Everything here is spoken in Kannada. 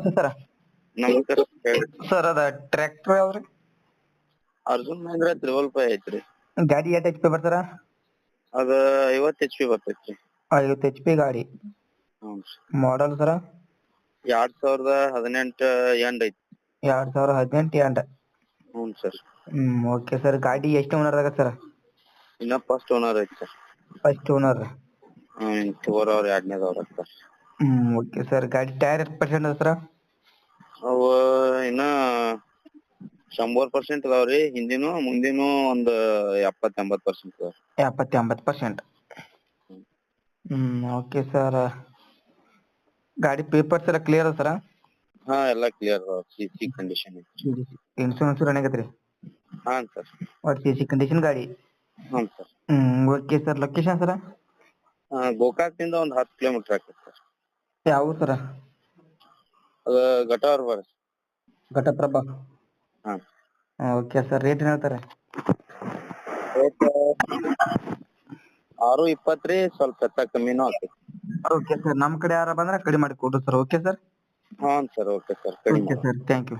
ನಮಸ್ತೆ ಸರ್. ನಮಸ್ಕಾರ ಹೇಳ್ರಿ. ಸರ್ ಅದ ಟ್ರ್ಯಾಕ್ಟರ್ ಯಾವ್ದ್ರಿ? ಅರ್ಜುನ್ ಮಹೇಂದ್ರ 555 ಐತ್ರಿ. ಗಾಡಿ ಎಷ್ಟು ಎಚ್ ಪಿ ಬರ್ತಾರ? ಅದ 50 HP ಬರ್ತೈತ್ರಿ. 50 ಎಚ್ ಪಿ ಗಾಡಿ. ಹ್ಞೂ ರೀ. ಮಾಡಲ್ ಸರ? 2018 ಎಂಡ್ ಐತಿ. 2018 ಎಂಡ್. ಹ್ಞೂ ಸರ್. Okay sir. ಗಾಡಿ ಎಷ್ಟು ಓನರ್ ಆಗತ್ತೆ ಸರ್? ಇನ್ನ ಫಸ್ಟ್ ಓನರ್ ಐತಿ ಸರ್. First owner. ತಗೋರವ್ರ ಎರಡನೇದವ್ರ ಸರ್. Okay sir. ಗಾಡಿ ಟೈರ್ ಎಷ್ಟು ಪರ್ಸೆಂಟ್ ಅದ ಸರ್? ಅವ ಇನ್ನ 100% ಅದಾವ್ರಿ. ಹಿಂದಿನು ಮುಂದಿನು ಒಂದು 70-80% ಅದಾವ್ರಿ. 70-80%. Okay sir. ಗಾಡಿ ಪೇಪರ್ಸ್ ಎಲ್ಲ ಕ್ಲಿಯರ್ ಅದ ಸರ್? ಹಾ ಎಲ್ಲ ಕ್ಲಿಯರ್ ಅದಾವ. CC ಕಂಡೀಷನ್ ಐತಿ. ಇನ್ಶೂರೆನ್ಸ್ ರನ್ನಿಂಗ್ ಐತ್ರಿ? ಹಾಂ ಸರ್. ಒಟ್ಟು CC ಕಂಡೀಷನ್ ಗಾಡಿ. ಹ್ಞೂ sir. Okay sir. Location sir? ಗೋಕಾಕ್ನಿಂದ ಒಂದು 10 ಕಿಲೋಮೀಟರ್ ಆಗ್ತದೆ ಸರ್. ಯಾವ ಊರು ಸರ್? ಅದು ಘಟವರ ಬರ್ರಿ. ಘಟಪ್ರಭಾ. ಹಾಂ. Okay sir. ರೇಟ್ ಏನು ಹೇಳ್ತಾರೆ? ರೇಟ್ 620 ರೀ. ಸ್ವಲ್ಪ ಹೆಚ್ಚ ಕಮ್ಮಿನೂ ಆಗ್ತೈತಿ. Okay sir. ನಮ್ಮ ಕಡೆ ಯಾರು ಬಂದ್ರೆ ಕಡಿಮೆ ಮಾಡಿ ಕೊಡ್ರಿ ಸರ್. Okay sir. ಹಾಂ ಸರ್. Okay sir. ಕಡಿಮೆ ಓಕೆ ಸರ್. Thank you.